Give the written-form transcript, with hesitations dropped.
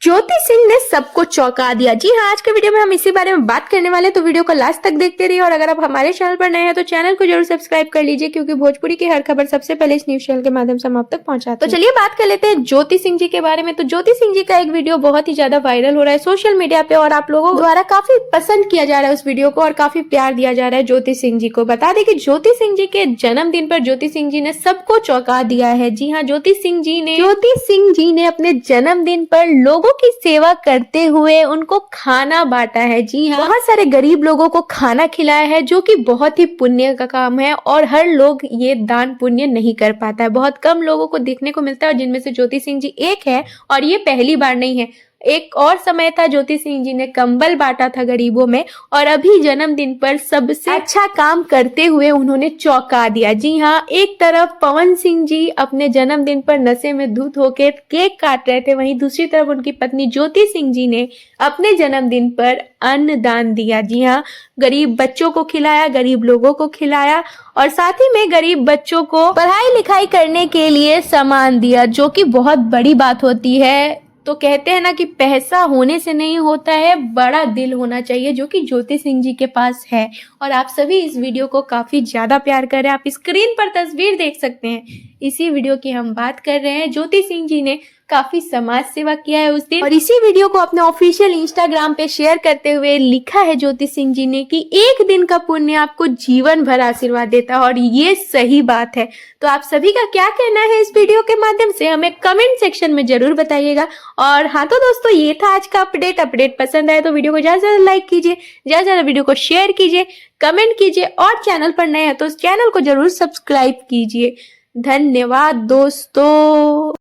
ज्योति सिंह ने सबको चौंका दिया। जी हाँ, आज के वीडियो में हम इसी बारे में बात करने वाले हैं, तो वीडियो को लास्ट तक देखते रहिए। और अगर आप हमारे चैनल पर नए हैं तो चैनल को जरूर सब्सक्राइब कर लीजिए, क्योंकि भोजपुरी की हर खबर सबसे पहले इस न्यूज चैनल के माध्यम से हम आप तक पहुंचाते हैं। तो चलिए बात कर लेते हैं ज्योति सिंह जी के बारे में। तो ज्योति सिंह जी का एक वीडियो बहुत ही ज्यादा वायरल हो रहा है सोशल मीडिया पे, और आप लोगों द्वारा काफी पसंद किया जा रहा है उस वीडियो को, और काफी प्यार दिया जा रहा है ज्योति सिंह जी को। बता दें कि ज्योति सिंह जी के जन्मदिन पर ज्योति सिंह जी ने सबको चौंका दिया है। जी हाँ, ज्योति सिंह जी ने अपने जन्मदिन पर लोगों की सेवा करते हुए उनको खाना बांटा है। जी हाँ, बहुत सारे गरीब लोगों को खाना खिलाया है, जो कि बहुत ही पुण्य का काम है, और हर लोग ये दान पुण्य नहीं कर पाता है। बहुत कम लोगों को देखने को मिलता है, और जिनमें से ज्योति सिंह जी एक है, और ये पहली बार नहीं है। एक और समय था, ज्योति सिंह जी ने कंबल बांटा था गरीबों में, और अभी जन्मदिन पर सबसे अच्छा काम करते हुए उन्होंने चौंका दिया। जी हाँ, एक तरफ पवन सिंह जी अपने जन्मदिन पर नशे में धुत होकर केक काट रहे थे, वहीं दूसरी तरफ उनकी पत्नी ज्योति सिंह जी ने अपने जन्मदिन पर अन्न दान दिया। जी हाँ, गरीब बच्चों को खिलाया, गरीब लोगों को खिलाया, और साथ ही में गरीब बच्चों को पढ़ाई लिखाई करने के लिए सामान दिया, जो कि बहुत बड़ी बात होती है। तो कहते हैं ना कि पैसा होने से नहीं होता है, बड़ा दिल होना चाहिए, जो कि ज्योति सिंह जी के पास है। और आप सभी इस वीडियो को काफी ज्यादा प्यार कर रहे हैं। आप स्क्रीन पर तस्वीर देख सकते हैं, इसी वीडियो की हम बात कर रहे हैं। ज्योति सिंह जी ने काफी समाज सेवा किया है उस दिन, और इसी वीडियो को अपने ऑफिशियल इंस्टाग्राम पे शेयर करते हुए लिखा है ज्योति सिंह जी ने कि एक दिन का पुण्य आपको जीवन भर आशीर्वाद देता है, और ये सही बात है। तो आप सभी का क्या कहना है इस वीडियो के माध्यम से हमें कमेंट सेक्शन में जरूर बताइएगा। और हाँ, तो दोस्तों, ये था आज का अपडेट पसंद आए तो वीडियो को ज्यादा से ज्यादा लाइक कीजिए, ज्यादा से ज्यादा वीडियो को शेयर कीजिए, कमेंट कीजिए, और चैनल पर नए हैं तो चैनल को जरूर सब्सक्राइब कीजिए। धन्यवाद दोस्तों।